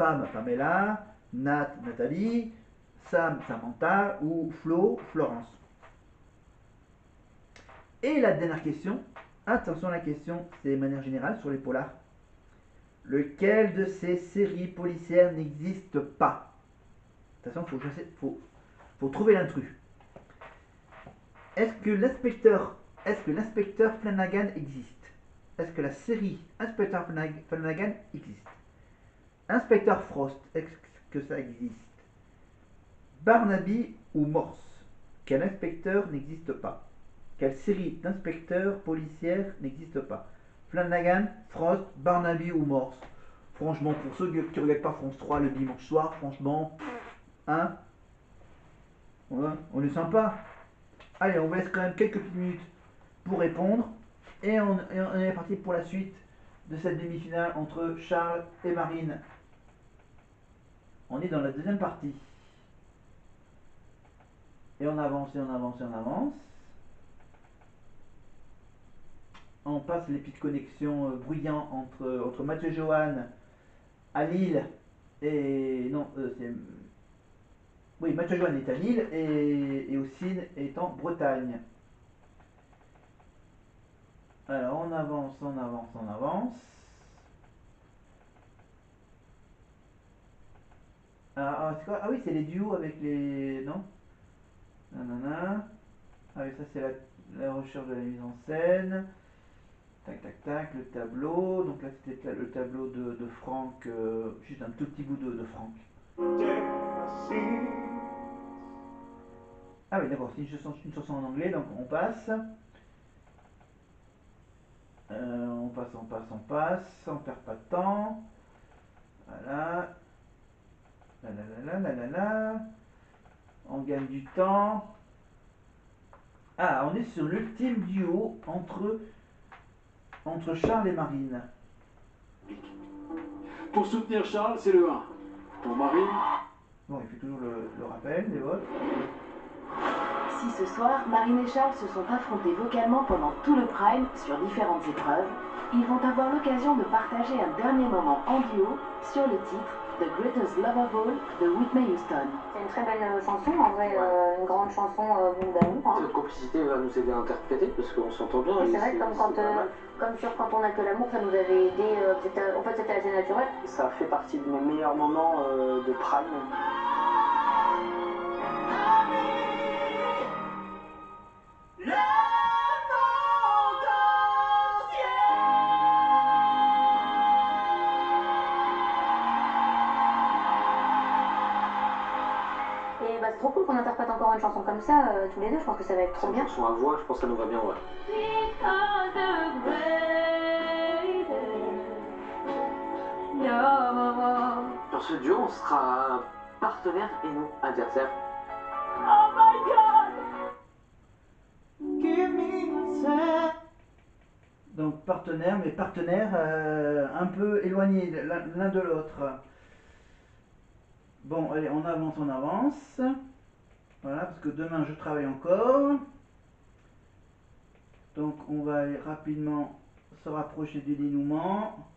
Pam, Pamela, Nat, Nathalie, Sam, Samantha ou Flo, Florence. Et la dernière question, attention la question, c'est de manière générale sur les polars. Lequel de ces séries policières n'existe pas? Attention, faut trouver l'intrus. Est-ce que l'inspecteur Flanagan existe? Est-ce que la série Inspecteur Flanagan existe? Inspecteur Frost, est-ce que ça existe? Barnaby ou Morse? Quel inspecteur n'existe pas? Quelle série d'inspecteurs policières n'existe pas? Flanagan, Frost, Barnaby ou Morse? Franchement, pour ceux qui ne regardent pas France 3 le dimanche soir, franchement, hein, on est sympa. Allez, on vous laisse quand même quelques petites minutes pour répondre. Et on est parti pour la suite de cette demi-finale entre Charles et Marine. On est dans la deuxième partie. Et on avance, et on avance, et on avance. On passe les petites connexions bruyantes entre Mathieu Johan à Lille et... Non, c'est... Oui, Mathieu Johan est à Lille et Ossine est en Bretagne. Alors on avance, on avance, on avance. C'est quoi? Ah oui, c'est les duos avec les... Non? Nanana. Ah oui, ça c'est la recherche de la mise en scène. Tac, tac, tac, le tableau. Donc là c'était le tableau de Franck. Juste un tout petit bout de Franck. Ah oui, d'accord, c'est une chanson en anglais, donc on passe. On passe, on passe, on passe, on perd pas de temps. Voilà. La la la la la la. On gagne du temps. Ah, on est sur l'ultime duo entre Charles et Marine. Pour soutenir Charles, c'est le 1. Pour Marine... Bon, il fait toujours le rappel des votes. Si ce soir, Marine et Charles se sont affrontés vocalement pendant tout le prime sur différentes épreuves, ils vont avoir l'occasion de partager un dernier moment en duo sur le titre The Greatest Love of All de Whitney Houston. C'est une très belle chanson, en vrai, une grande chanson d'amour. Hein. Cette complicité va nous aider à interpréter parce qu'on s'entend bien. Et c'est vrai que comme sur Quand on n'a que l'amour, ça nous avait aidé, en fait c'était assez naturel. Ça fait partie de mes meilleurs moments de prime. Et bah, c'est trop cool qu'on interprète encore une chanson comme ça, tous les deux, je pense que ça va être trop bien. C'est une chanson à voix, je pense que ça nous va bien, ouais. Sur ce duo, on sera partenaires et non adversaires. Oh my god! Give me myself. Donc partenaires, mais partenaires un peu éloignés l'un de l'autre. Bon, allez, on avance, on avance. Voilà, parce que demain je travaille encore. Donc on va aller rapidement se rapprocher du dénouement.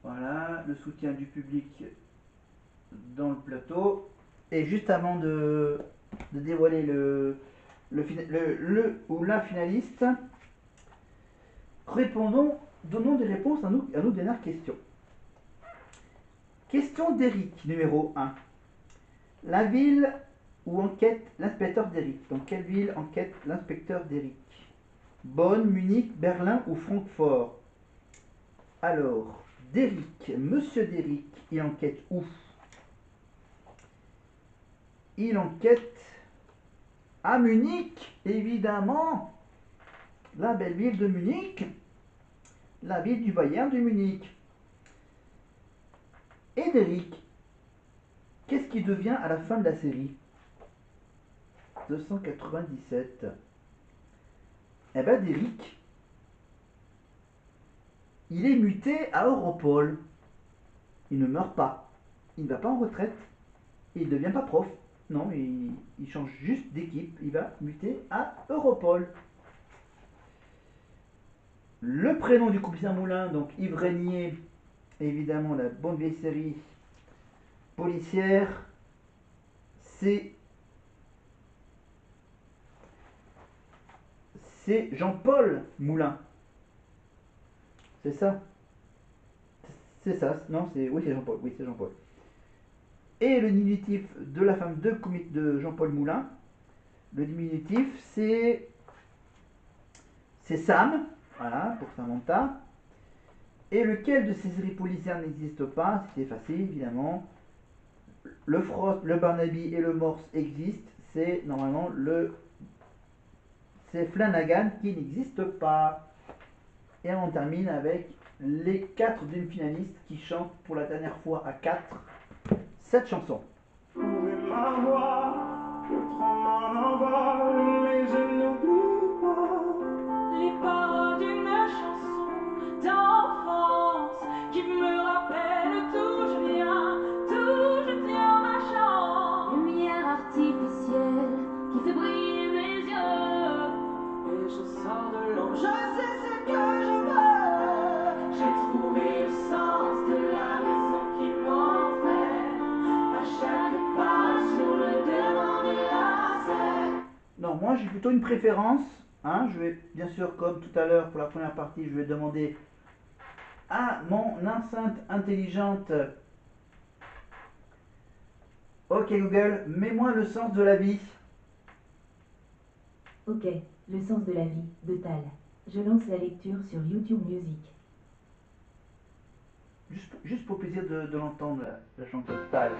Voilà, le soutien du public dans le plateau. Et juste avant de dévoiler le ou la finaliste, donnons des réponses à nos dernières questions. Question d'Eric, numéro 1. La ville où enquête l'inspecteur d'Eric. Dans quelle ville enquête l'inspecteur d'Eric? Bonn, Munich, Berlin ou Francfort? Alors, d'Eric, monsieur d'Eric, il enquête où? Il enquête à Munich, évidemment. La belle ville de Munich. La ville du Bayern de Munich. Et d'Eric, qu'est-ce qu'il devient à la fin de la série? 297. Eh ben d'Eric, il est muté à Europol. Il ne meurt pas. Il ne va pas en retraite. Il ne devient pas prof. Non, il change juste d'équipe. Il va muter à Europol. Le prénom du commissaire Moulin, donc Yves Régnier, évidemment la bonne vieille série policière, c'est Jean-Paul Moulin. C'est ça? C'est ça, non, oui, c'est Jean-Paul, oui, c'est Jean-Paul. Et le diminutif de la femme de Jean-Paul Moulin, le diminutif c'est Sam, voilà, pour Samantha. Et lequel de ces séries policières n'existe pas? C'est facile, évidemment. Le Frost, le Barnaby et le Morse existent. C'est normalement c'est Flanagan qui n'existe pas. Et on termine avec les 4 demi-finalistes qui chantent pour la dernière fois à 4 cette chanson. Trouvez ma voix, je prends mon envol, mais je n'oublie pas les paroles d'une chanson d'enfance qui me rappelle d'où je viens, d'où je tiens ma chance. Lumière artificielle qui fait briller mes yeux. Et je sors de l'ombre, je sais ce que je veux. J'ai trouvé le sens de la raison qui m'entraîne à chaque pas sur le devant des lacets. Non, moi j'ai plutôt une préférence. Hein, je vais bien sûr, comme tout à l'heure pour la première partie, je vais demander à mon enceinte intelligente: Ok Google, mets-moi le sens de la vie. Ok, le sens de la vie, de Tal. Je lance la lecture sur YouTube Music. Juste pour le plaisir de l'entendre, la chanson Tal.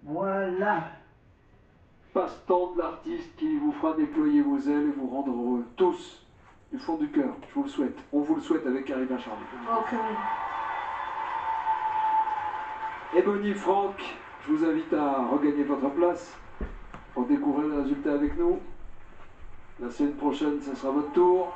Voilà. Passe-temps de l'artiste qui vous fera déployer vos ailes et vous rendre heureux. Tous, du fond du cœur, je vous le souhaite. On vous le souhaite avec Karima Charlie. Ok. Et Bonnie, Franck, je vous invite à regagner votre place pour découvrir les résultats avec nous. La semaine prochaine, ce sera votre tour.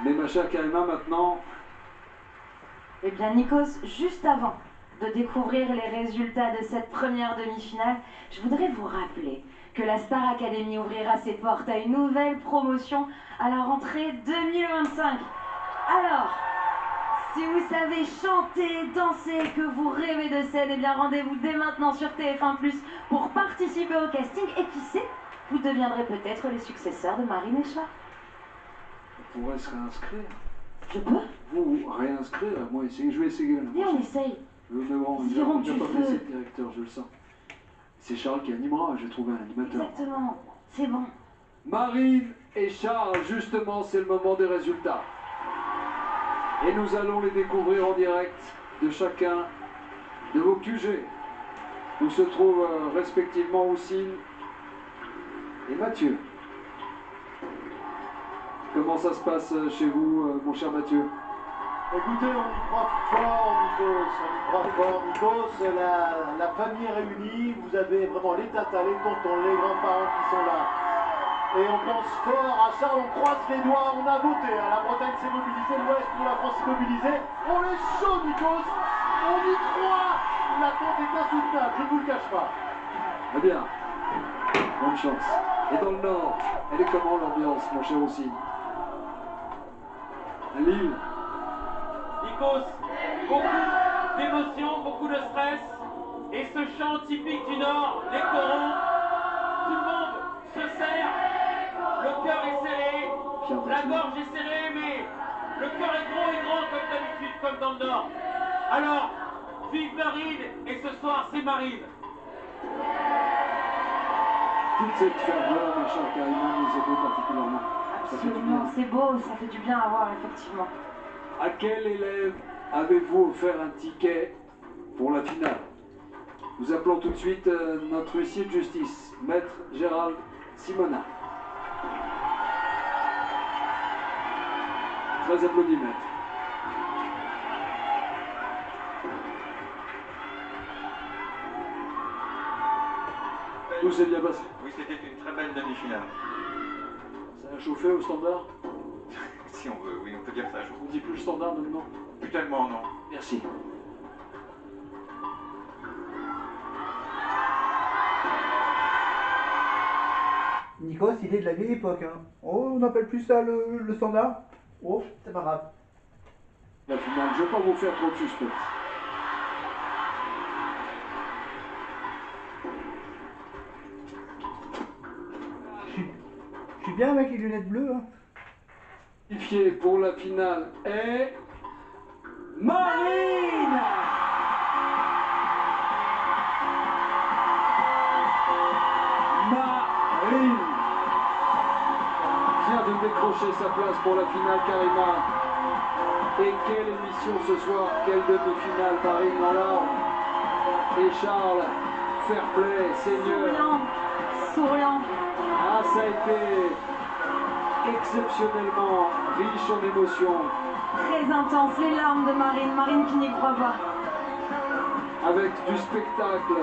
Mais ma chère Karima, maintenant... Eh bien Nikos, juste avant de découvrir les résultats de cette première demi-finale, je voudrais vous rappeler que la Star Academy ouvrira ses portes à une nouvelle promotion à la rentrée 2025. Alors, si vous savez chanter, danser, que vous rêvez de scène, eh bien rendez-vous dès maintenant sur TF1+ pour participer au casting et qui sait, vous deviendrez peut-être les successeurs de Marine et Charles. On pourrait se réinscrire. Je peux? Vous réinscrire, moi essayer. Je vais essayer la Et on essaye. Mais bon, il Diront n'a du pas feu. blessé le directeur, je le sens. C'est Charles qui animera, j'ai trouvé un animateur. Exactement, c'est bon. Marine et Charles, justement, c'est le moment des résultats. Et nous allons les découvrir en direct de chacun de vos QG, où se trouvent respectivement Houssine et Mathieu. Comment ça se passe chez vous, mon cher Mathieu? Écoutez, on y croit fort, Nikos, on y croit fort, Nikos. La famille est réunie, vous avez vraiment les tatas, les tontons, les grands-parents qui sont là. Et on pense fort à Charles, on croise les doigts, on a voté. La Bretagne s'est mobilisée, l'Ouest de la France s'est mobilisé. On est chaud, Nikos, on y croit. L'attente est insoutenable, je ne vous le cache pas. Très bien, bonne chance. Et dans le nord, elle est comment l'ambiance, mon cher aussi? À Lille. Nikos, beaucoup d'émotions, beaucoup de stress. Et ce chant typique du Nord, les corons, tout le monde se serre, le cœur est serré, la gorge est serrée, mais le cœur est grand comme d'habitude, comme dans le Nord. Alors, vive Marine, et ce soir c'est Marine. Toute cette ferveur, ma chère Karima, nous émeut particulièrement. Absolument, c'est beau, ça fait du bien à voir, effectivement. À quel élève avez-vous offert un ticket pour la finale? Nous appelons tout de suite notre huissier de justice, Maître Gérald Simona. Très applaudi, maître. Tout s'est bien passé. Oui, c'était une très belle demi-finale. Ça a chauffé au standard? Si on veut, oui, on peut dire ça. On dit plus le standard maintenant? Plus tellement, non. Merci. Nikos, il est de la vieille époque. Hein. Oh, on n'appelle plus ça le standard? Oh, c'est pas grave. La finale, je ne vais pas vous faire trop de suspense. Je suis bien avec les lunettes bleues. Hein. Qualifié pour la finale est Marine. Marine vient de décrocher sa place pour la finale, Karima. Et quelle émission ce soir, quelle demi-finale, Marine dans l'arme. Et Charles, fair play, seigneur. Souriant. Ah, ça a été exceptionnellement riche en émotions. Très intense, les larmes de Marine, Marine qui n'y croit pas. Avec du spectacle,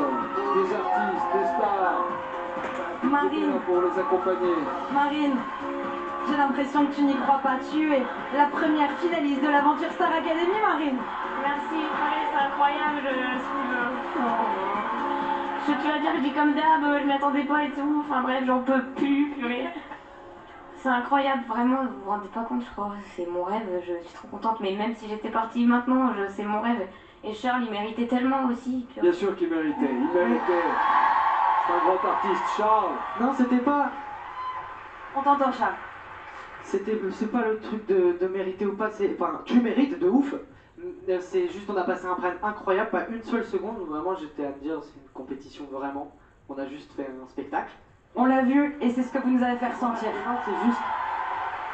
des artistes, des stars. Marine. Là pour les accompagner. Marine, j'ai l'impression que tu n'y crois pas. Tu es la première finaliste de l'aventure Star Academy, Marine. Merci, Paris, c'est incroyable. Tu vas dire que je dis comme d'hab, je m'y attendais pas et tout. Enfin bref, j'en peux plus, purée. C'est incroyable, vraiment, vous vous rendez pas compte, je crois. C'est mon rêve, je suis trop contente. Mais même si j'étais partie maintenant, c'est mon rêve. Et Charles, il méritait tellement aussi. Purée. Bien sûr qu'il méritait, il méritait. C'est un grand artiste, Charles. Non, c'était pas... On t'entend, Charles. C'est pas le truc de mériter ou pas, enfin, tu mérites de ouf. C'est juste, on a passé un prime incroyable, pas une seule seconde, vraiment j'étais à me dire, c'est une compétition vraiment. On a juste fait un spectacle. On l'a vu et c'est ce que vous nous avez fait ressentir. Non, c'est juste,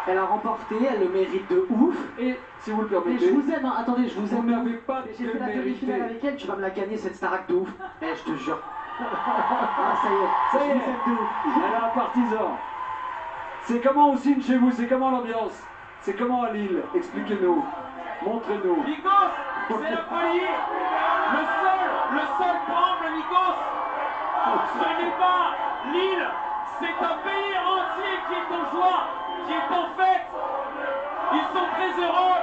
elle a remporté, elle le mérite de ouf. Et si vous le Mais permettez, je vous aime, hein, attendez, je vous vous aime. n'avez pas J'ai fait la mérité. demi-finale avec elle, tu vas me la gagner cette Starac de ouf. Eh, je te jure. Ah, ça y est, Ça y je est. vous aime de ouf. Elle a un partisan. C'est comment au signe chez vous? C'est comment l'ambiance? C'est comment à Lille? Expliquez-nous. Montrez-nous. Nikos, c'est la folie. Le sol tremble, Nikos. Ce n'est pas Lille, c'est un pays entier qui est en joie, qui est en fête. Ils sont très heureux.